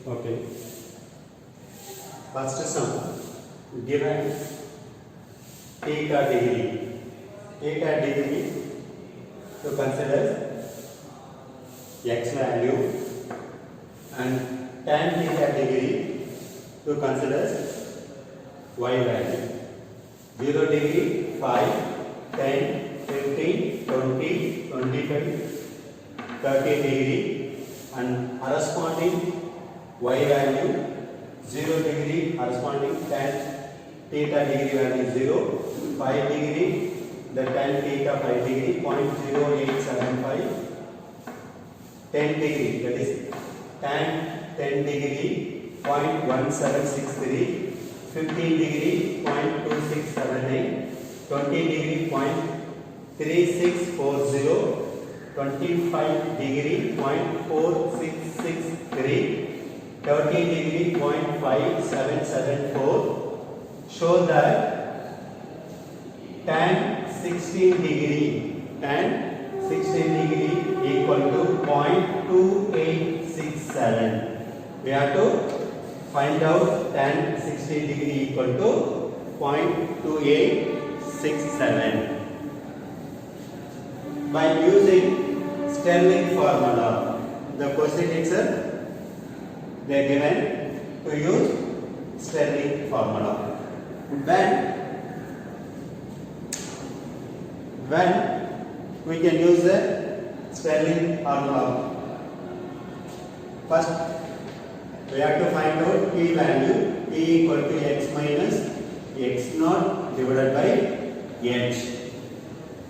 Okay. First sum given theta degree. Theta degree to consider x value and tan theta degree to consider y value. 0 degree 5, 10, 15, 20, 25, 30 degree and corresponding y value 0 degree corresponding tan theta degree value 0, 5 degree the tan theta 5 degree 0.0875, 10 degree that is tan 10 degree 0.1763, 15 degree 0.2679, 20 degree 0.3640, 25 degree 0.4663, 30 degree 0.5774. Show that tan 16 degree equal to 0.2867. We have to find out tan 16 degree equal to 0.2867 by using Stirling formula. The question itself they are given to use Stirling formula. When we can use the Stirling formula, first we have to find out P value. P equal to x minus x naught divided by h.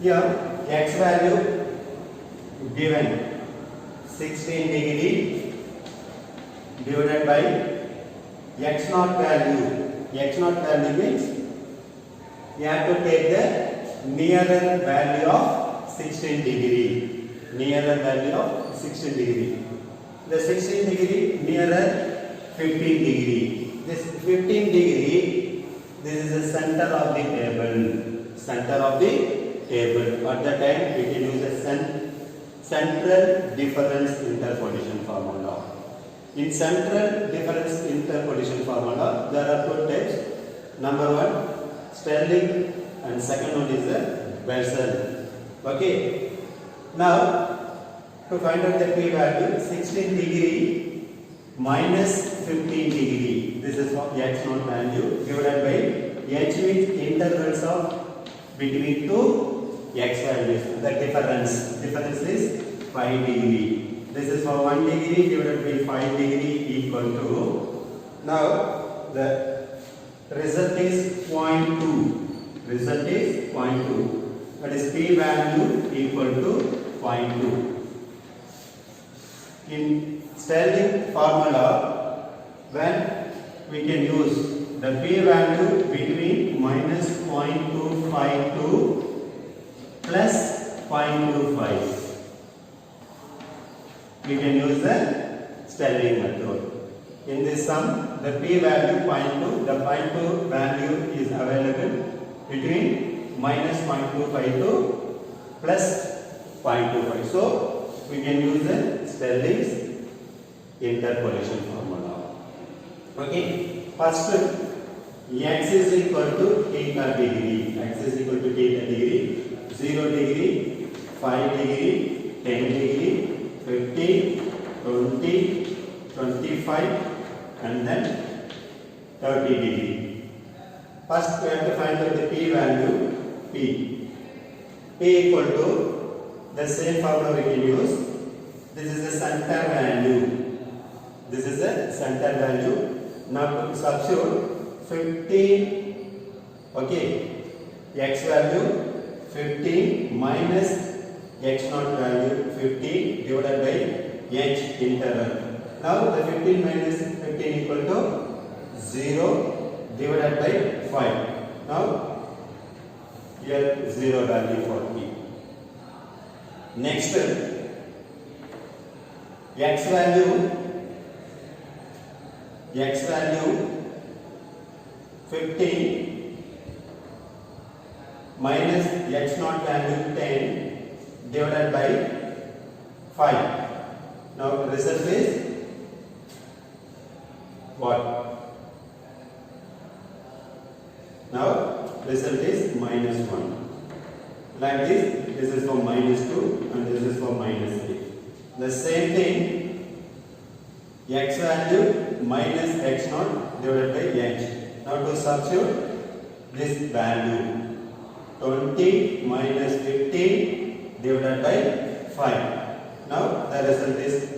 Here x value given 16 degree divided by x naught value. X naught value means you have to take the nearer value of 16 degree. Nearer value of 16 degree. The 16 degree nearer 15 degree. This 15 degree, this is the center of the table. Center of the table. At the time we can use the central difference interpolation formula. In central difference interpolation formula, there are two types. Number one, Stirling, and second one is the Bessel. Okay. Now, to find out the P value, 16 degree minus 15 degree. This is for x naught value divided by h means intervals of between two x values. The difference is 5 degree. This is for 1 degree divided by 5 degree equal to, now the result is 0.2. Result is 0.2. That is P value equal to 0.2. In Stirling formula, when we can use the P value between minus 0.252 plus 0.25. We can use the Stirling method. In this sum, the P value 0.2, the 0.2 value is available between minus 0.252 plus 0.25. So, we can use the Stirling's interpolation formula. Okay, first x is equal to theta degree. X is equal to theta degree. 0 degree, 5 degree, 10 degree, 15, 20, 25 and then 30 degree. First we have to find out the P value. P equal to the same formula we can use. This is the center value. This is the center value. Now to substitute 15, okay, x value 15 minus x naught value 15 divided by h interval. Now the 15 minus 15 equal to 0 divided by 5. Now here 0 value for P. Next x value 15 minus x naught value 10 divided by 5. Now result is what? Now result is minus 1. Like this is for minus 2 and this is for minus 3. The same thing, x value minus x naught divided by h. Now to substitute this value, 20 minus 15 divided by 5. Now the result is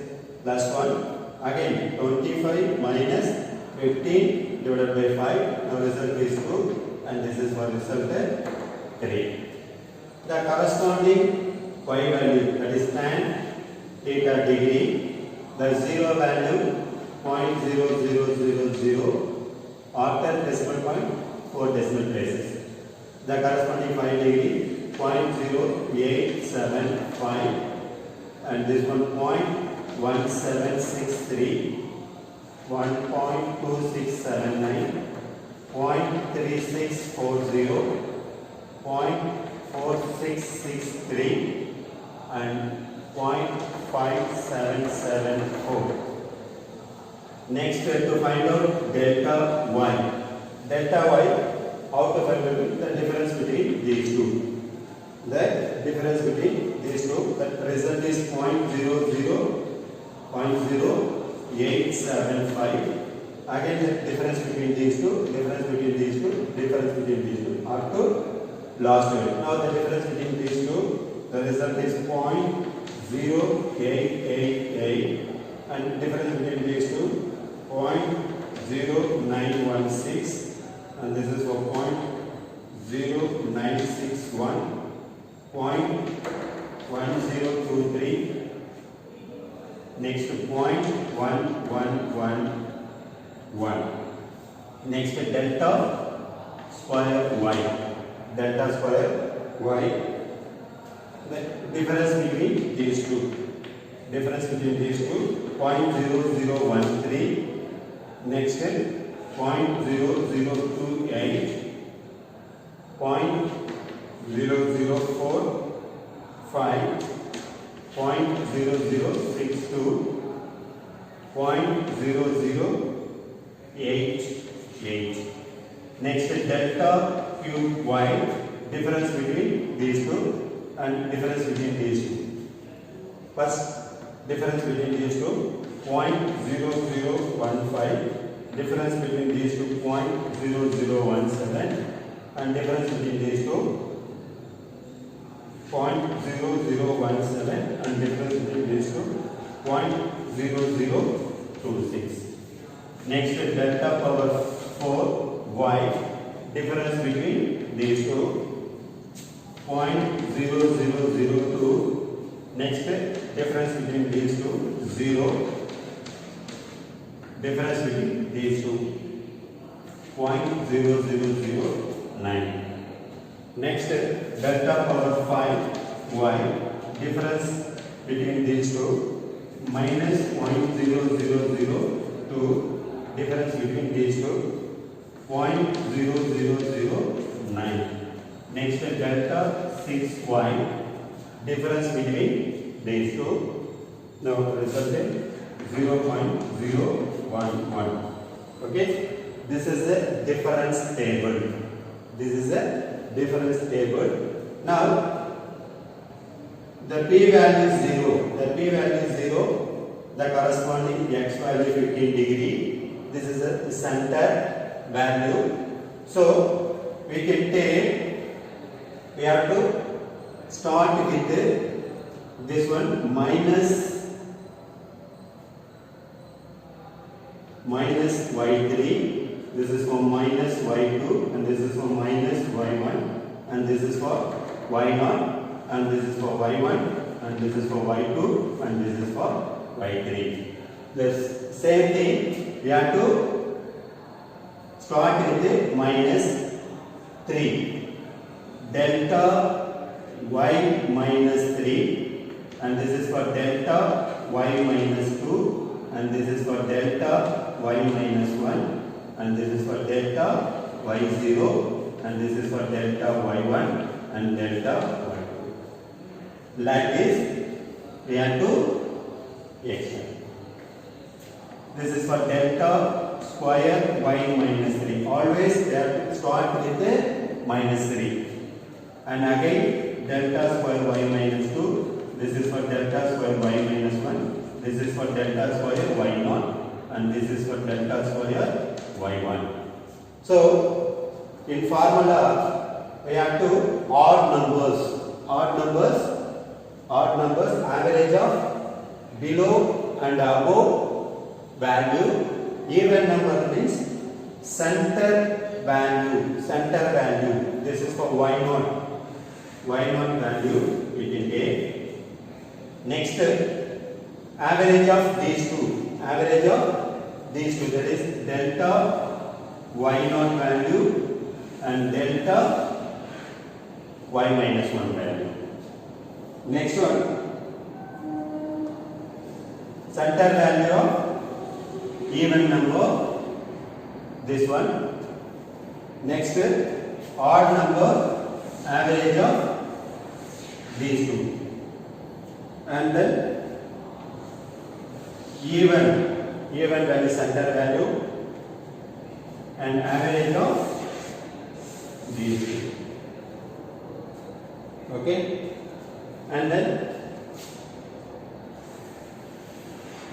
plus 1. Again 25 minus 15 divided by 5. Now result is 2 and this is for result 3. The corresponding y value, that is tan theta degree, the 0 value 0.0000 after decimal point 4 decimal places. The corresponding phi degree 0.0875 and this one 0.1763, 1.2679, 0.3640, 0.4663 and 0.5774. Next, to find out delta y. Delta y, how to find out the difference between these two? The difference between these two, the result is 0.0875. Again, the difference between these two, difference between these two, difference between these two, up to last one. Now the difference between these two, the result is 0.0888 and difference between these two 0.0916 and this is for 0.0961, 0.1023, next 0.1111, next delta square y, delta square y, the difference between these two, 0.0013, next 0.0028, 0.0045, 0.0062, 0.0088. Next delta cube y, difference between these two and difference between these two. First difference between these two 0.0015, difference between these two 0.0017 and difference between these two 0.0017 and difference between these two 0.0026. Next delta power 4 y, difference between these two 0.0002. Next difference between these two 0. Difference between these two 0.0009. Next delta power 5 y, difference between these two minus 0.0002, difference between these two 0.0009. Next delta 6y, difference between these two, now result is 0.011. Okay, this is a difference table. This is a difference table. Now the p value is 0. The p value is 0. The corresponding x value 15 degree. This is the center value. So we can take. We have to start with this one minus y3, this is for minus y2 and this is for minus y1 and this is for y0 and this is for y1 and this is for y2 and this is for y3. The same thing we have to start with minus 3, delta y minus 3 and this is for delta y minus 2 and this is for delta y minus 1 and this is for delta y0 and this is for delta y1 and delta y2. Like this we have to extend. This is for delta square y minus 3. Always they have to start with the minus 3. And again delta square y minus 2. This is for delta square y minus 1. This is for delta square y 0. And this is for delta square y1. So in formula we have to odd numbers average of below and above value. Even number means center value. This is for y0 value we can take. Next, average of these two, that is delta y0 value and delta y minus 1 value. Next one, center value of even number, this one. Next, odd number, average of these two. And then even value, center value and average of these two. Okay. And then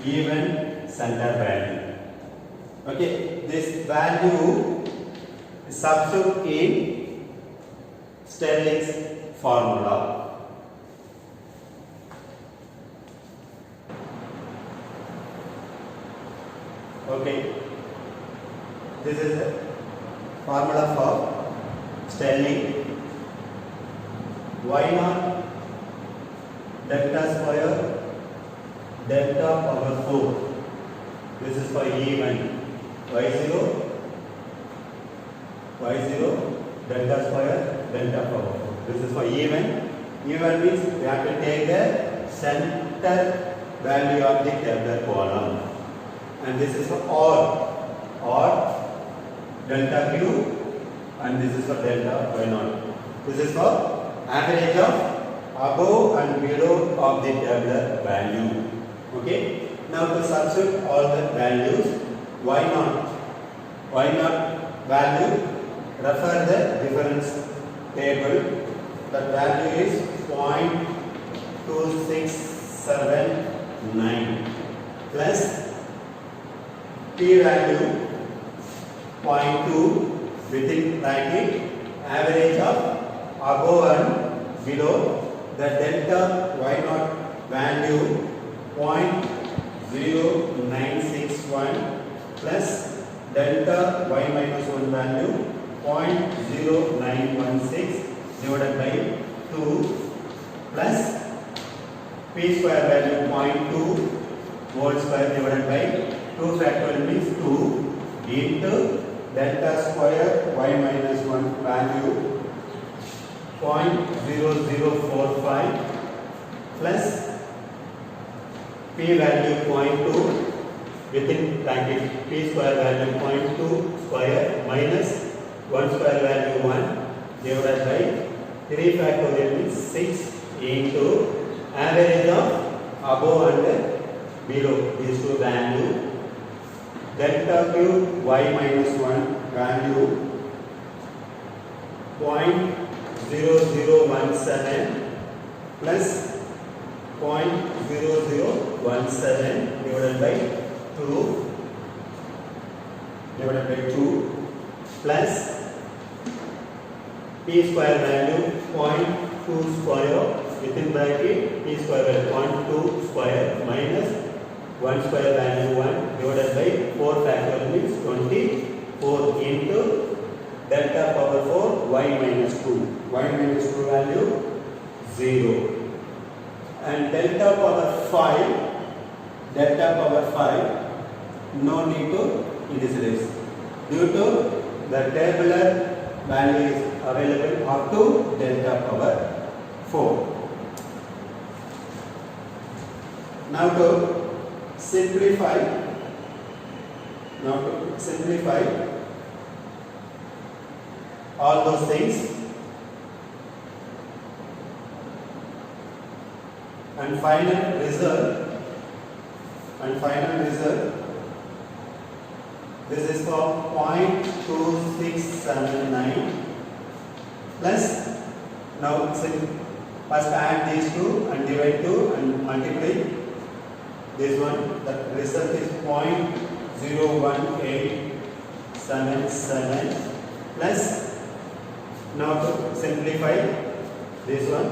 even center value. Okay, this value is substitute in Stirling's formula. Okay, this is the formula for Stirling. y0 delta square delta power 4. This is for even. y0 delta square delta power 4. This is for even. Even means we have to take the center value of the tabular column. And this is for odd delta q, and this is for delta y0. This is for average of above and below of the tabular value. Okay. Now to substitute all the values, y0 value, refer the difference table. The value is 0.2679 plus p value 0.2 within bracket, average of above and below. The delta y0 value 0.0961 plus delta y minus 1 value 0.0916 divided by 2 plus p square value 0.2 whole square divided by 2 factorial means 2 into delta square y minus 1 value 0.0045 plus p value 0.2 within bracket, p square value 0.2 square minus 1 square value 1 divided by 3 factorial means 6 into average of above and below these two value. Delta q y minus 1 value 0.0017 plus 0.0017 divided by 2 plus p square value 0.2 square within bracket, p square value 0.2 square minus 1 square value 1 divided by 4 factorial means 24 into delta power 4 y minus 2 value 0 and delta power 5 no need to initialize due to the tabular value is available up to delta power 4. Now to simplify all those things and final result This is for 0.2679 plus, now first add these two and divide 2 and multiply this one. The result is 0.01877 plus, now to simplify this one,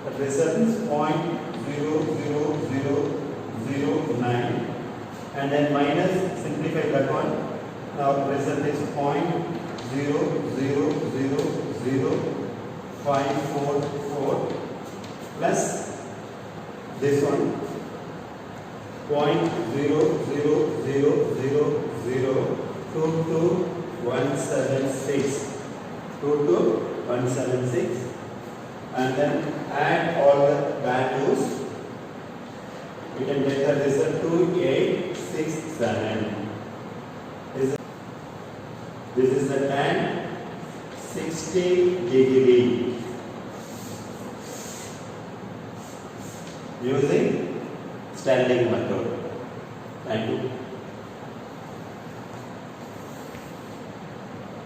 the result is 0.00009 and then minus, simplify that one. Now the result is 0.0000544 plus this one 0.000022176 and then add all the values. We can get the result 2867. This is the tan 60 degree using Stirling method. Thank you.